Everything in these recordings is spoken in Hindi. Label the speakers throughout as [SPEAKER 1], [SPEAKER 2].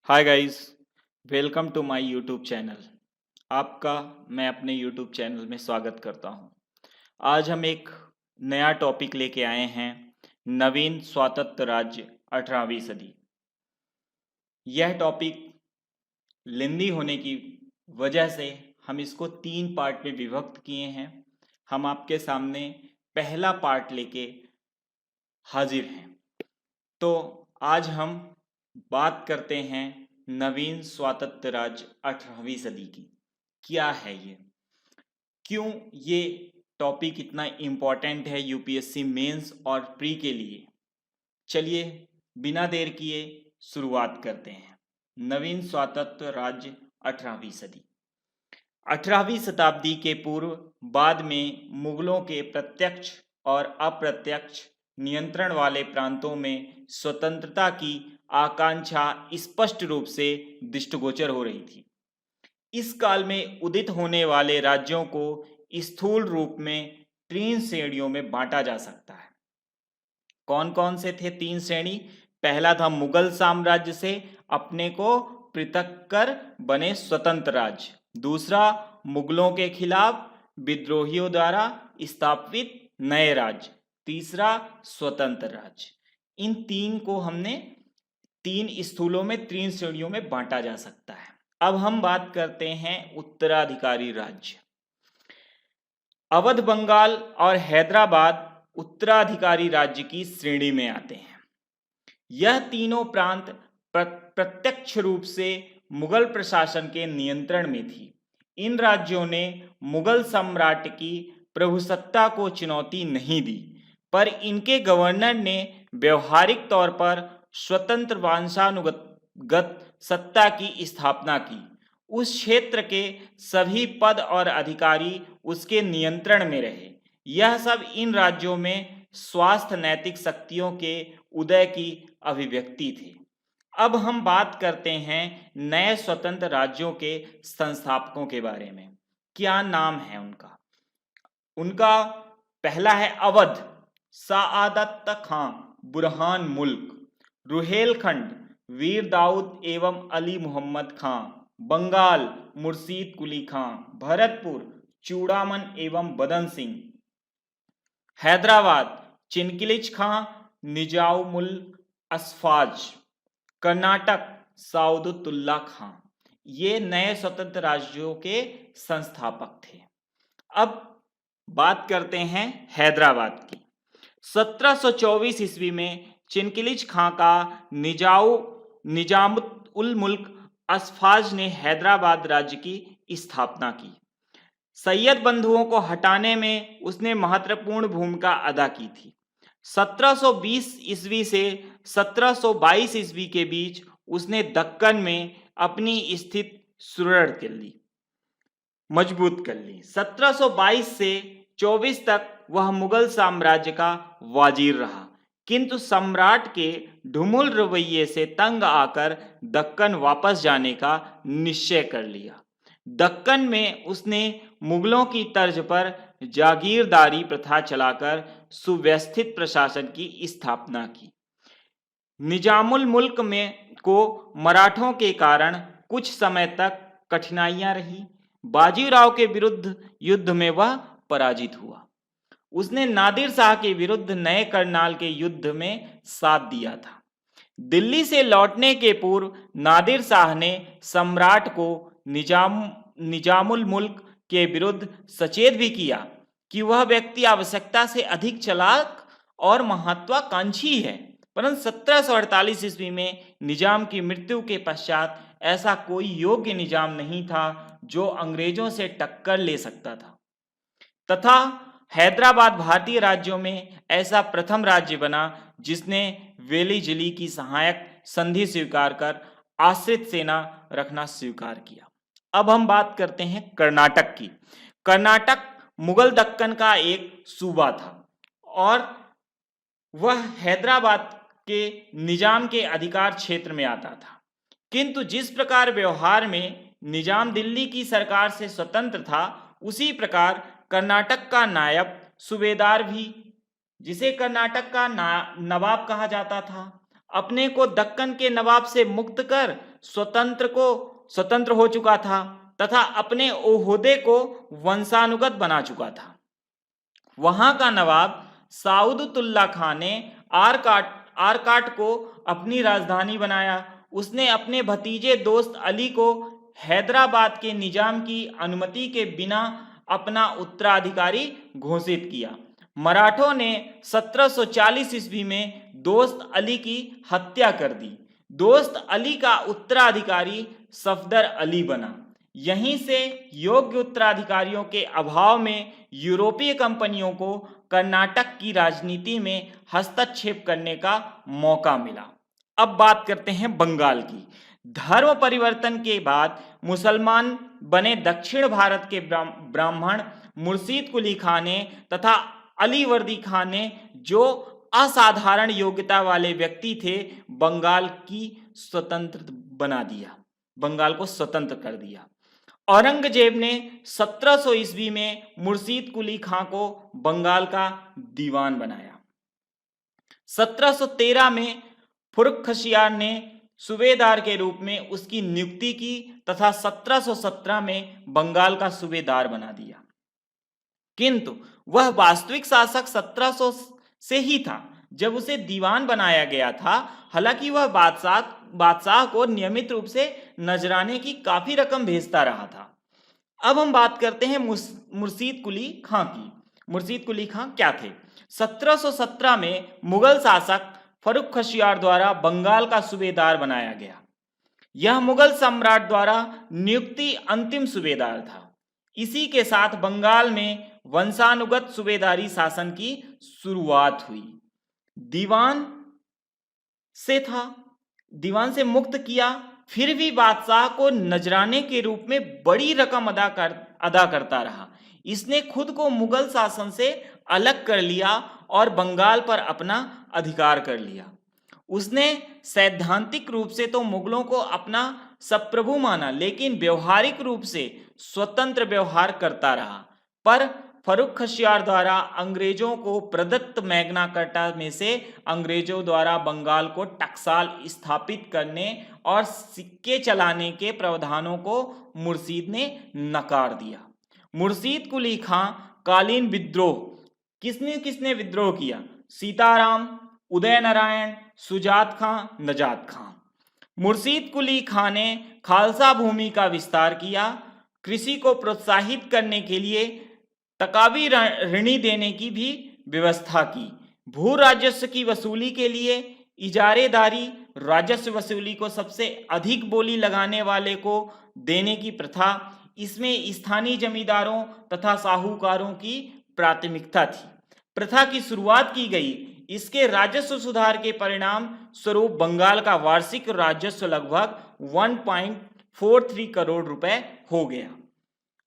[SPEAKER 1] Hi guys, welcome to my YouTube channel. आपका मैं अपने यूट्यूब चैनल में स्वागत करता हूं। आज हम एक नया टॉपिक लेके आए हैं, नवीन स्वायत्त राज्य 18वीं सदी। यह टॉपिक लेंदी होने की वजह से हम इसको 3 पार्ट में विभक्त किए हैं। हम आपके सामने पहला पार्ट लेके हाजिर हैं। तो आज हम बात करते हैं नवीन स्वायत्त राज्य 18वीं सदी की। क्या है ये, क्यों ये टॉपिक इतना इम्पोर्टेंट है यूपीएससी मेंस और प्री के लिए। चलिए बिना देर किए शुरुआत करते हैं। नवीन स्वायत्त राज्य 18वीं सदी। 18वीं शताब्दी के पूर्व बाद में मुगलों के प्रत्यक्ष और अप्रत्यक्ष नियंत्रण वाले प्रांतों में स्वतंत्रता की आकांक्षा स्पष्ट रूप से दृष्टिगोचर हो रही थी। इस काल में उदित होने वाले राज्यों को स्थूल रूप में 3 श्रेणियों में बांटा जा सकता है। कौन कौन से थे 3 श्रेणी? पहला था मुगल साम्राज्य से अपने को पृथक कर बने स्वतंत्र राज्य। दूसरा, मुगलों के खिलाफ विद्रोहियों द्वारा स्थापित नए राज्य। तीसरा, स्वतंत्र राज्य। इन 3 को हमने 3 स्थूलों में 3 श्रेणियों में बांटा जा सकता है। अब हम बात करते हैं उत्तराधिकारी राज्य। अवध, बंगाल और हैदराबाद उत्तराधिकारी राज्य की श्रेणी में आते हैं। यह तीनों प्रांत प्रत्यक्ष रूप से मुगल प्रशासन के नियंत्रण में थी। इन राज्यों ने मुगल सम्राट की प्रभुसत्ता को चुनौती नहीं दी, पर इनके गवर्नर ने व्यवहारिक तौर पर स्वतंत्र वंशानुगत सत्ता की स्थापना की। उस क्षेत्र के सभी पद और अधिकारी उसके नियंत्रण में रहे। यह सब इन राज्यों में स्वास्थ्य नैतिक शक्तियों के उदय की अभिव्यक्ति थे। अब हम बात करते हैं नए स्वतंत्र राज्यों के संस्थापकों के बारे में। क्या नाम है उनका? उनका पहला है अवध, सआदत खां बुरहान मुल्क। रुहेलखंड, वीर दाऊद एवं अली मोहम्मद खां। बंगाल, मुर्शीद कुली खां। भरतपुर, चूड़ामन एवं बदन सिंह। हैदराबाद, चिनकिलिच खां, निजामुल असफाज। कर्नाटक, साउदुल्ला खां। ये नए स्वतंत्र राज्यों के संस्थापक थे। अब बात करते हैं हैदराबाद की। 1724 ईस्वी में चिनकिलिच खां का निजामुल मुल्क असफाज ने हैदराबाद राज्य की स्थापना की। सैयद बंधुओं को हटाने में उसने महत्वपूर्ण भूमिका अदा की थी। 1720 ईस्वी से 1722 ईस्वी के बीच उसने दक्कन में अपनी स्थिति सुदृढ़ कर ली, मजबूत कर ली। 1722 से 24 तक वह मुगल साम्राज्य का वाजीर रहा, किंतु सम्राट के ढुमुल रवैये से तंग आकर दक्कन वापस जाने का निश्चय कर लिया। दक्कन में उसने मुगलों की तर्ज पर जागीरदारी प्रथा चलाकर सुव्यवस्थित प्रशासन की स्थापना की। निजामुल मुल्क में को मराठों के कारण कुछ समय तक कठिनाइयां रही। बाजीराव के विरुद्ध युद्ध में वह पराजित हुआ। उसने नादिर शाह के विरुद्ध नए करनाल के युद्ध में साथ दिया था। दिल्ली से लौटने के पूर्व नादिर शाह ने सम्राट को निजामुल मुल्क के विरुद्ध सचेत भी किया कि वह व्यक्ति आवश्यकता से अधिक चालाक और महत्वाकांक्षी है। परंतु 1748 ईस्वी में निजाम की मृत्यु के पश्चात ऐसा कोई योग्य निजाम नहीं था जो अंग्रेजों से टक्कर ले सकता था, तथा हैदराबाद भारतीय राज्यों में ऐसा प्रथम राज्य बना जिसने वेली जिली की सहायक संधि स्वीकार कर आश्रित सेना रखना स्वीकार किया। अब हम बात करते हैं कर्नाटक की। कर्नाटक मुगल दक्कन का एक सूबा था और वह हैदराबाद के निजाम के अधिकार क्षेत्र में आता था, किंतु जिस प्रकार व्यवहार में निजाम दिल्ली की सरकार से स्वतंत्र था, उसी प्रकार कर्नाटक का नायब सूबेदार भी, जिसे कर्नाटक का नवाब कहा जाता था, अपने को दक्कन के नवाब से मुक्त कर स्वतंत्र हो चुका था तथा अपने ओहदे को वंशानुगत बना चुका था। वहां का नवाब साउदतुल्ला खान ने आरकाट को अपनी राजधानी बनाया। उसने अपने भतीजे दोस्त अली को हैदराबाद के निजाम की अनुमति के बिना अपना उत्तराधिकारी घोषित किया। मराठों ने 1740 ईस्वी में दोस्त अली की हत्या कर दी। दोस्त अली का उत्तराधिकारी सफदर अली बना। यहीं से योग्य उत्तराधिकारियों के अभाव में यूरोपीय कंपनियों को कर्नाटक की राजनीति में हस्तक्षेप करने का मौका मिला। अब बात करते हैं बंगाल की। धर्म परिवर्तन के बाद मुसलमान बने दक्षिण भारत के ब्राह्मण मुर्शीद कुली खान ने तथा अलीवर्दी खान ने, जो असाधारण योग्यता वाले व्यक्ति थे, बंगाल को स्वतंत्र कर दिया। औरंगजेब ने 1700 ईस्वी में मुर्शीद कुली खां को बंगाल का दीवान बनाया। 1713 में फर्रुखशियार ने सूबेदार के रूप में उसकी नियुक्ति की तथा 1717 में बंगाल का सूबेदार बना दिया। किंतु वह वास्तविक शासक 1700 से ही था जब उसे दीवान बनाया गया था। हालांकि वह बादशाह को नियमित रूप से नजराने की काफी रकम भेजता रहा था। अब हम बात करते हैं मुर्शीद कुली खां की। मुर्शीद कुली खां क्या थे? 1717 में मुगल शासक फर्रुखशियार द्वारा बंगाल का सूबेदार बनाया गया। यह मुगल सम्राट द्वारा नियुक्ति अंतिम सूबेदार था। इसी के साथ बंगाल में वंशानुगत सूबेदारी शासन की शुरुआत हुई। दीवान से मुक्त किया, फिर भी बादशाह को नजराने के रूप में बड़ी रकम अदा करता रहा। इसने खुद को मुगल शासन से अलग कर लिया और बंगाल पर अपना अधिकार कर लिया। उसने सैद्धांतिक रूप से तो मुगलों को अपना सप्रभु माना, लेकिन व्यवहारिक रूप से स्वतंत्र व्यवहार करता रहा। पर फर्रुखशियार द्वारा अंग्रेजों को प्रदत्त मैग्ना कार्टा में से अंग्रेजों द्वारा बंगाल को टकसाल स्थापित करने और सिक्के चलाने के प्रावधानों को मुर्शीद ने नकार दिया। मुर्शीद कुली खां कालीन विद्रोह किसने विद्रोह किया? सीताराम, उदय नारायण, सुजात खां, नजात खां। मुर्शीद कुली खां ने खालसा भूमि का विस्तार किया, कृषि को प्रोत्साहित करने के लिए तकावी ऋणी देने की भी व्यवस्था की। भू राजस्व की वसूली के लिए इजारेदारी राजस्व वसूली को सबसे अधिक बोली लगाने वाले को देने की प्रथा, इसमें स्थानीय जमींदारों तथा साहूकारों की प्राथमिकता थी। प्रथा की शुरुआत की गई। इसके राजस्व सुधार के परिणाम स्वरूप बंगाल का वार्षिक राजस्व लगभग 1.43 करोड़ रुपए हो गया।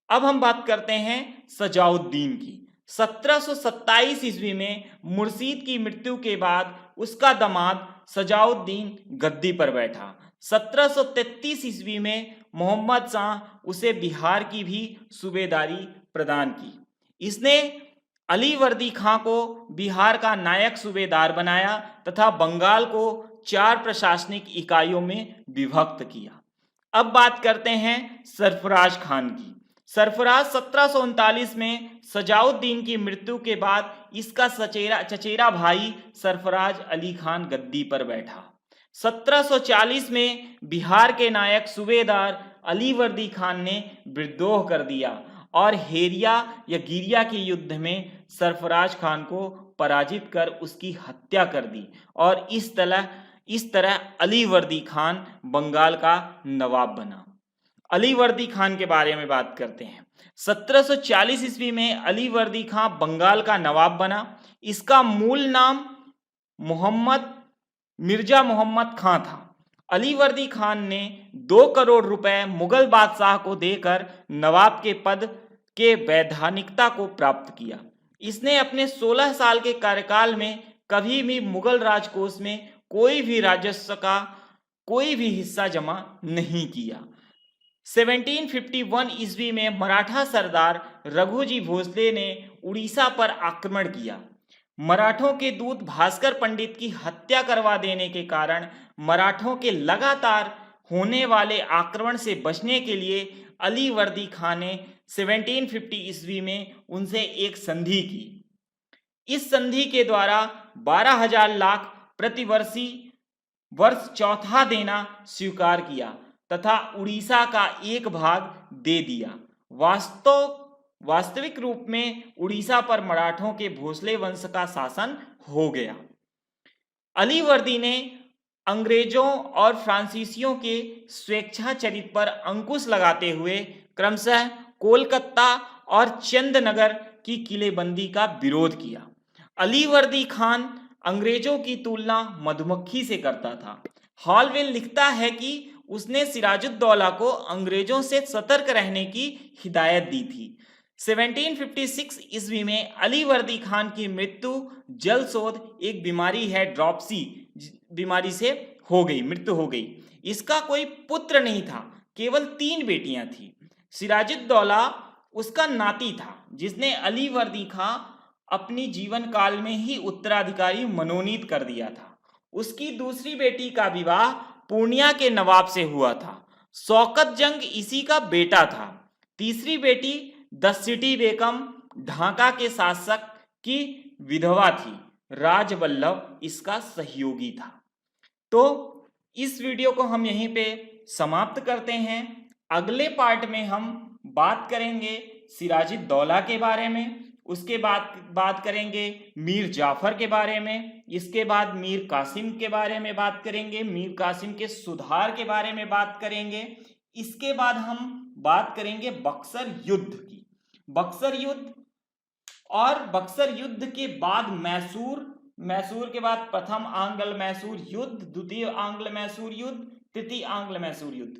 [SPEAKER 1] अब हम बात करते हैं सजाउद्दीन की। 1727 ईस्वी में मुर्शीद की मृत्यु के बाद उसका दामाद सजाउद्दीन गद्दी पर बैठा। 1733 ईस्वी में मोहम्मद शाह उसे बिहार की भी सूबेदारी प्रदान की। इसने अलीवर्दी खां को बिहार का नायक सूबेदार बनाया तथा बंगाल को 4 प्रशासनिक इकाइयों में विभक्त किया। अब बात करते हैं सरफराज खान की। सरफराज 1739 में सजाउद्दीन की मृत्यु के बाद इसका चचेरा भाई सरफराज अली खान गद्दी पर बैठा। 1740 में बिहार के नायक सूबेदार अलीवर्दी खान ने विद्रोह कर दिया और हेरिया या गिरिया के युद्ध में सरफराज खान को पराजित कर उसकी हत्या कर दी और इस तरह अलीवर्दी खान बंगाल का नवाब बना। अलीवर्दी खान के बारे में बात करते हैं। 1740 ईस्वी में अलीवर्दी खान बंगाल का नवाब बना। इसका मूल नाम मिर्जा मोहम्मद खां था। अलीवर्दी खान ने 2 करोड़ रुपए मुगल बादशाह को देकर नवाब के पद के वैधानिकता को प्राप्त किया। इसने अपने 16 साल के कार्यकाल में कभी भी मुगल राजकोष में कोई भी राजस्व का कोई भी हिस्सा जमा नहीं किया। 1751 ईस्वी में मराठा सरदार रघुजी भोसले ने उड़ीसा पर आक्रमण किया। मराठों के दूत भास्कर पंडित की हत्या करवा देने के कारण मराठों के लगातार होने वाले आक्रमण से बचने के लिए अली वर्दी खान ने 1750 ईस्वी में उनसे एक संधि की। इस संधि के द्वारा 12,000 लाख प्रतिवर्षी वर्ष चौथा देना स्वीकार किया तथा उड़ीसा का एक भाग दे दिया। वास्तविक रूप में उड़ीसा पर मराठों के भोसले वंश का शासन हो गया। अली वर्दी ने अंग्रेजों और फ्रांसीसियों के स्वेच्छाचरित पर अंकुश लगाते हुए क्रमशः कोलकाता और चंदनगर की किलेबंदी का विरोध किया। अली वर्दी खान अंग्रेजों की तुलना मधुमक्खी से करता था। हॉलवेल लिखता है कि उसने सिराजुद्दौला को अंग्रेजों से सतर्क रहने की हिदायत दी थी। 1756 ईस्वी में अली वर्दी खान की मृत्यु जलशोध एक बीमारी है, ड्रॉपसी बीमारी से मृत्यु हो गई। इसका कोई पुत्र नहीं था, केवल 3 बेटियां थी। सिराजुद्दौला उसका नाती था जिसने अली वर्दी खां अपनी जीवन काल में ही उत्तराधिकारी मनोनीत कर दिया था। उसकी दूसरी बेटी का विवाह पूर्णिया के नवाब से हुआ था। शौकत जंग इसी का बेटा था। तीसरी बेटी द सिटी बेगम ढाका के शासक की विधवा थी। राजवल्लभ इसका सहयोगी था। तो इस वीडियो को हम यहीं पे समाप्त करते हैं। अगले पार्ट में हम बात करेंगे सिराजुद्दौला के बारे में, उसके बाद बात करेंगे मीर जाफर के बारे में, इसके बाद मीर कासिम के बारे में बात करेंगे, मीर कासिम के सुधार के बारे में बात करेंगे। इसके बाद हम बात करेंगे बक्सर युद्ध की। बक्सर युद्ध और बक्सर युद्ध के बाद मैसूर के बाद प्रथम आंग्ल मैसूर युद्ध, द्वितीय आंग्ल मैसूर युद्ध, तृतीय आंग्ल मैसूर युद्ध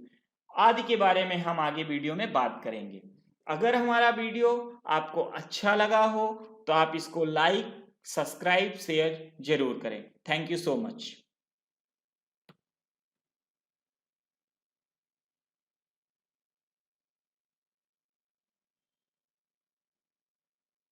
[SPEAKER 1] आदि के बारे में हम आगे वीडियो में बात करेंगे। अगर हमारा वीडियो आपको अच्छा लगा हो तो आप इसको लाइक, सब्सक्राइब, शेयर जरूर करें। Thank you so much.